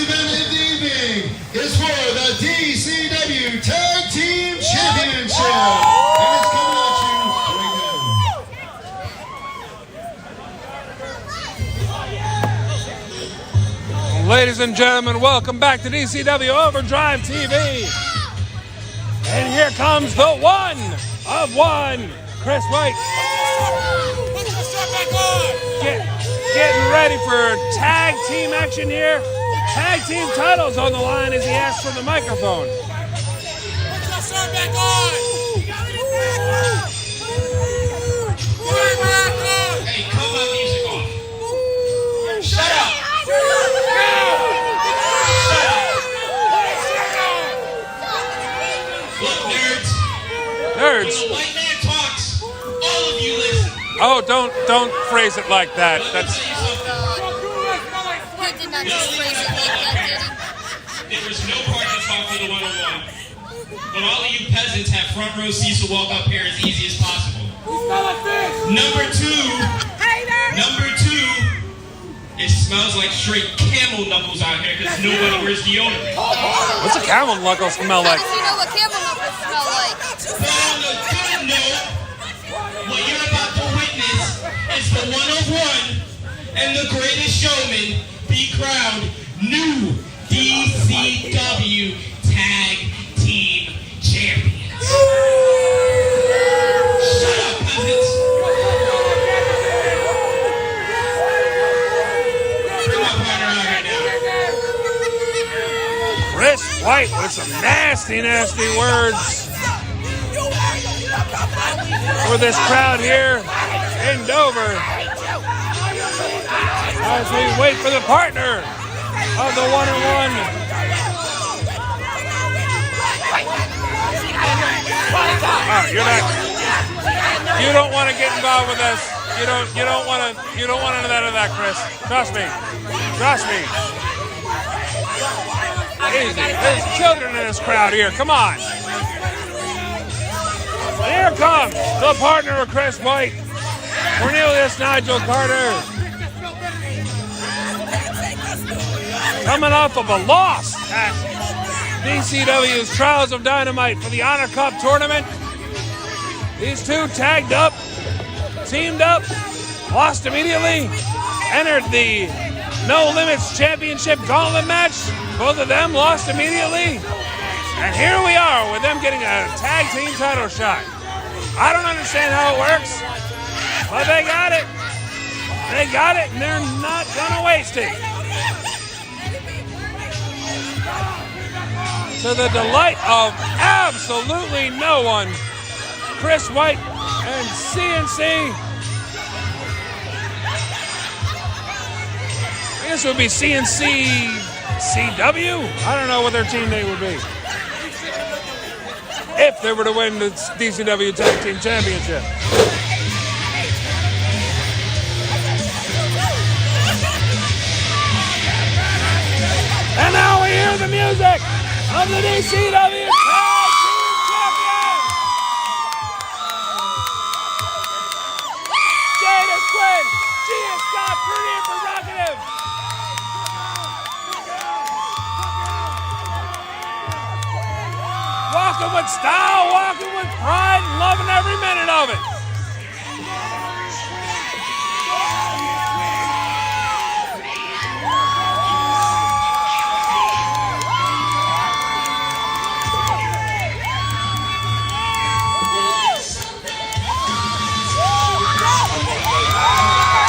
event of the evening is for the DCW Tag Team Championship. And it's coming at you right now. Ladies and gentlemen, welcome back to DCW Overdrive TV. And here comes the one of one, Chris White. Getting ready for tag team action here. Tag team titles on the line as he asks for the microphone. Hey, cut my music off. Shut up. Look, nerds. Nerds. When a white man talks, all of you listen. Oh, don't phrase it like that. That's. There was no part to talk for the one-on-one. But all of you peasants have front row seats to walk up here as easy as possible. Number two, it smells like straight camel knuckles out here because nobody wears deodorant. What's a camel knuckle smell like? You know what camel knuckles smell like. But on a good note, what you're about to witness is the one of one and the greatest showman be crowned new DCW Tag Team Champions. Shut up, peasants. Bring my partner out right now. Chris White with some nasty words for this crowd here in Dover. As we wait for the partner of the one-on-one. You don't want to get involved with us. You don't want none of that, Chris. Trust me. Easy. There's children in this crowd here. Come on. And here comes the partner of Chris White, Cornelius Nigel Carter. Coming off of a loss at DCW's Trials of Dynamite for the Honor Cup tournament. These two tagged up, teamed up, lost immediately, entered the No Limits Championship Gauntlet match. Both of them lost immediately. And here we are with them getting a tag team title shot. I don't understand how it works, but they got it. They got it, and they're not gonna waste it. To the delight of absolutely no one, Chris White and CNC. I guess it would be CNC CW? I don't know what their team name would be. If they were to win the DCW Tag Team Championship. And now we hear the music of the DCW Tag Team Champion! Jada Quinn, Gia Scott, Pretty and Provocative! Walking with style, walking with pride, and loving every minute of it.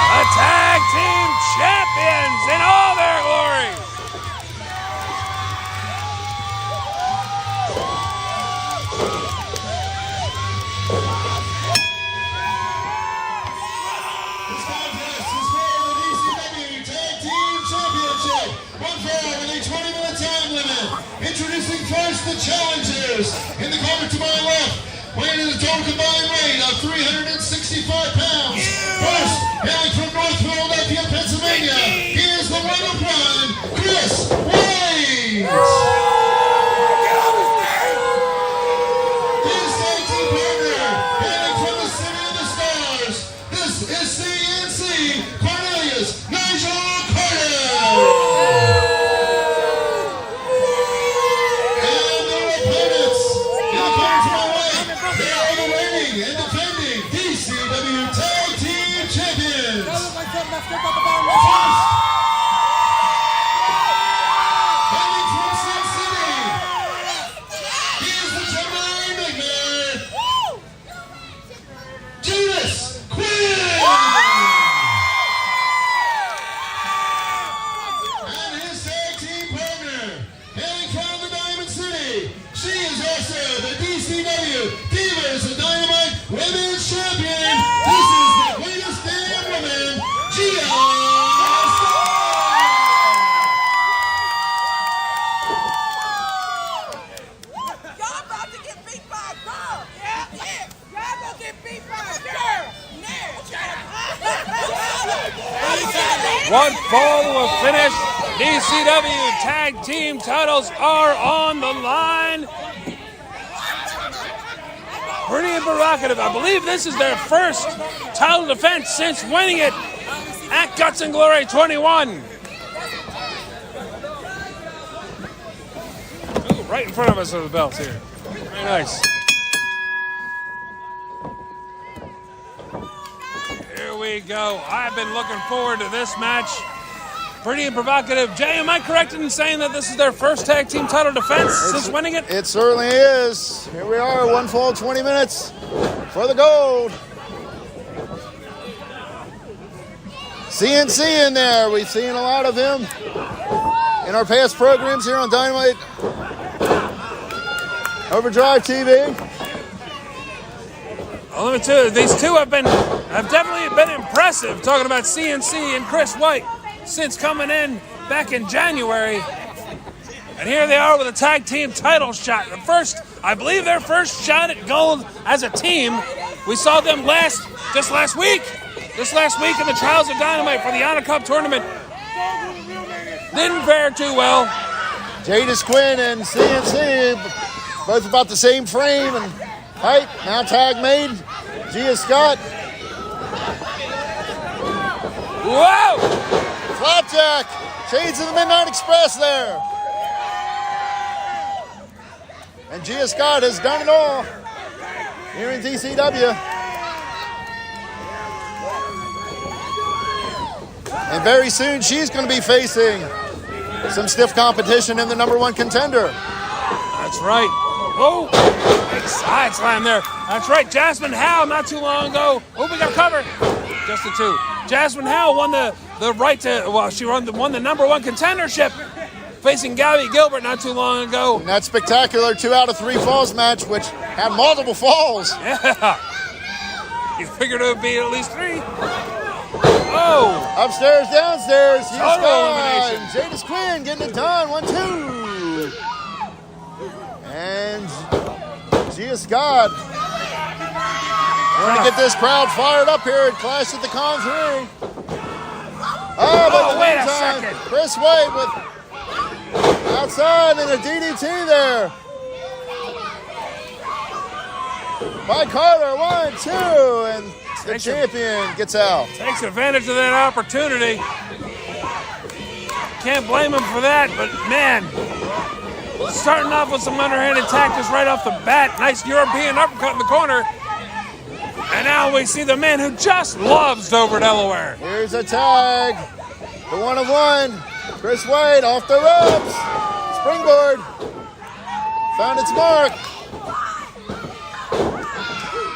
The Tag Team Champions in all their glory. Introducing first the challengers. In the corner to my left, weighing in a total combined weight of 365 pounds. First, hailing from North Philadelphia, Pennsylvania, he is the one of one, Chris White. His tag team partner, hailing from the City of the Stars, this is CNC Cornelius Nigel Carter. Coming from Sin City, he is the Gemini Nightmare, Judas Quinn! And his tag team partner, hailing from the Diamond City, she is also the DCW Divas of Dynamite Women's Champion. This is the greatest damn woman, Gia. Y'all about to get beat by a girl. Yeah. Y'all gonna get beat by a girl. One fall to a finish. DCW tag team titles are on the line. Pretty and Provocative, I believe this is their first title defense since winning it at Guts and Glory 21. Ooh, right in front of us are the belts here. Very nice. Here we go. I've been looking forward to this match. Pretty and Provocative. Jay, am I correct in saying that this is their first tag team title defense since winning it? It certainly is. Here we are, one fall, 20 minutes for the gold. CNC in there. We've seen a lot of him in our past programs here on Dynamite Overdrive TV. Well, let me tell you, these two have definitely been impressive. Talking about CNC and Chris White since coming in back in January. And here they are with a tag team title shot. I believe their first shot at gold as a team. We saw them just last week in the Trials of Dynamite for the Honor Cup tournament. Didn't fare too well. Judas Quinn and CNC, both about the same frame and height. Now tag made. Gia Scott. Whoa! Flapjack. Shades of the Midnight Express there. And Gia Scott has done it all here in DCW. And very soon she's going to be facing some stiff competition in the #1 contender. That's right. Oh, big side slam there. That's right. Jasmine Howe not too long ago. Oh, we got cover. Just the two. Jasmine Howe won the right to, well, she won the #1 contendership facing Gabby Gilbert not too long ago. And that spectacular 2 out of 3 falls match, which had multiple falls. Yeah. You figured it would be at least 3. Oh. Upstairs, downstairs. Total elimination. Judas Quinn getting it done. 1-2. And Gia Scott. We're going to get this crowd fired up here at Clash at the Con 3. Oh, wait a second. Chris White with outside and a DDT there. By Carter, 1-2, and the champion gets out. Takes advantage of that opportunity. Can't blame him for that, but man, starting off with some underhanded tactics right off the bat. Nice European uppercut in the corner. And now we see the man who just loves Dover, Delaware. Here's a tag. The 1-of-1. Chris White off the ropes. Springboard. Found its mark.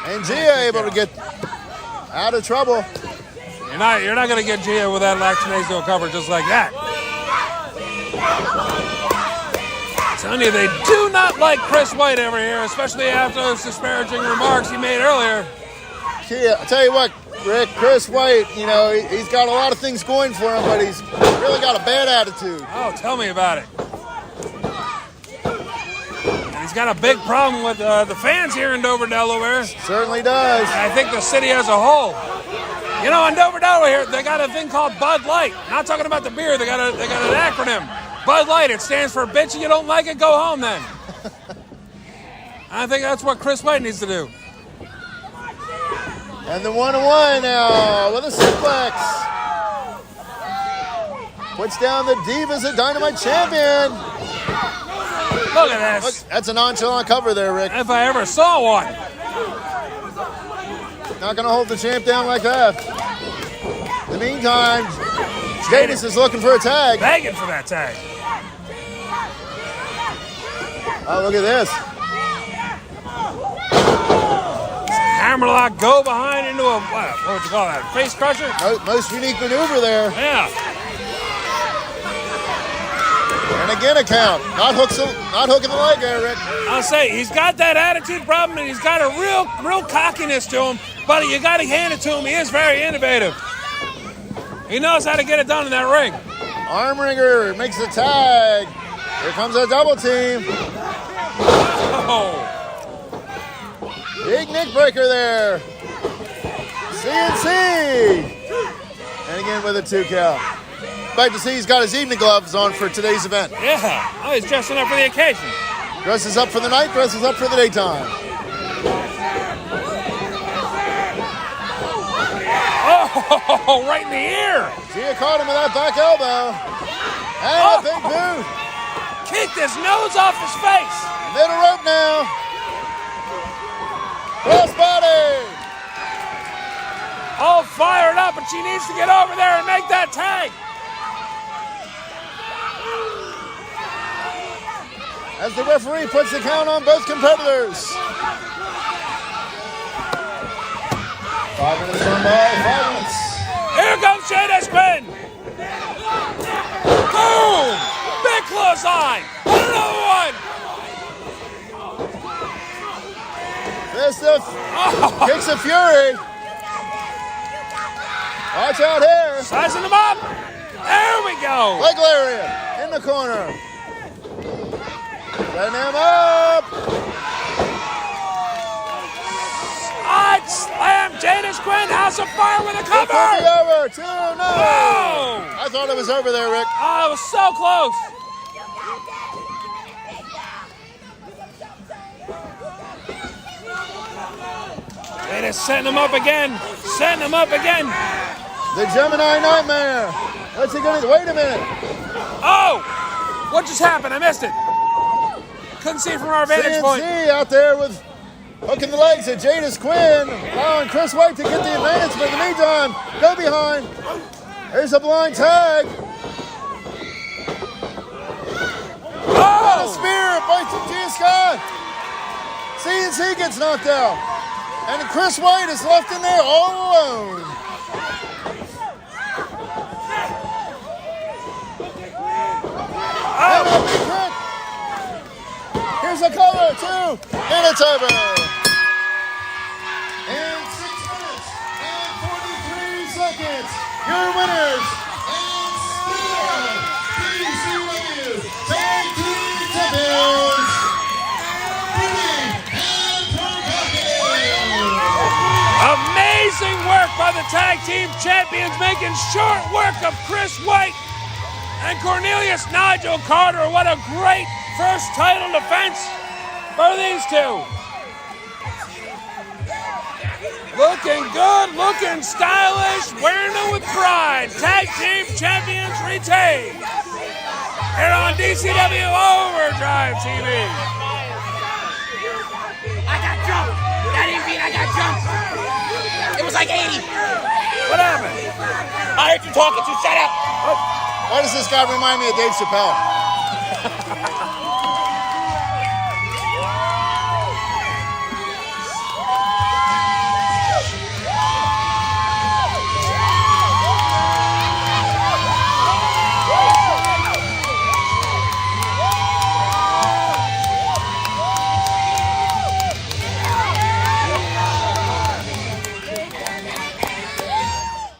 And Gia able to get out of trouble. You're not going to get Gia with that laxinazole cover just like that. I'm telling you, they do not like Chris White over here, especially after those disparaging remarks he made earlier. Yeah, I'll tell you what, Rick, Chris White, you know, he's got a lot of things going for him, but he's really got a bad attitude. Oh, tell me about it. And he's got a big problem with the fans here in Dover, Delaware. Certainly does. And I think the city as a whole. You know, in Dover, Delaware, they got a thing called Bud Light. Not talking about the beer, they got an acronym. Bud Light, it stands for bitch, you don't like it, go home then. I think that's what Chris White needs to do. And the 1-1 now with a suplex. Puts down the Divas at Dynamite champion. Look at this. Look, that's a nonchalant cover there, Rick. If I ever saw one. Not going to hold the champ down like that. In the meantime, Jadis is looking for a tag. Begging for that tag. Oh, look at this. Hammerlock go behind into a, what would you call that? Face crusher? Most unique maneuver there. Yeah. And again a count. Not hooking the leg there, Rick. I'll say, he's got that attitude problem and he's got a real cockiness to him, but you got to hand it to him. He is very innovative. He knows how to get it done in that ring. Arm wringer makes the tag. Here comes a double team. Oh. Big neck breaker there. CNC. And again with a 2 count. Glad to see he's got his evening gloves on for today's event. Yeah. Oh, he's dressing up for the occasion. Dresses up for the night, dresses up for the daytime. Oh, right in the ear. Gia caught him with that back elbow. And a big boot. Kicked his nose off his face. Middle rope now. Crossbody. All fired up, and she needs to get over there and make that tag. As the referee puts the count on both competitors. 5 minutes run by, 5 minutes. Here comes Jadis Quinn. Boom! Big clothesline. Another one. Fist of kicks of fury. Watch out here. Sizing them up. There we go. Leg lariat in the corner. Setting him up. Side slam. Jadis Quinn, House of Fire with a Could be cover. over. 2, no. Oh! I thought it was over there, Rick. Oh, it was so close. Jadis setting him up again. Setting him up again. The Gemini Nightmare. What's he gonna do? Wait a minute. Oh! What just happened? I missed it. Couldn't see from our vantage point. CNC out there with hooking the legs at Jadis Quinn, allowing Chris White to get the advantage, but in the meantime, go behind. Here's a blind tag. Oh! A spear by Gia Scott. CNC gets knocked out. And Chris White is left in there all alone. And a big kick. Here's a cover, 2, and it's over. In 6 minutes and 43 seconds, your winners and still DCW Tag Team Champions, Brittany and Provocative. Amazing work by the tag team champions, making short work of Chris White and Cornelius Nigel Carter. What a great first title defense for these two. Looking good, looking stylish, wearing it with pride. Tag team champions retain here on DCW Overdrive TV. I got jumped. That didn't mean I got jumped. It was like 80. What happened? I heard you talking to. Shut up. Why does this guy remind me of Dave Chappelle?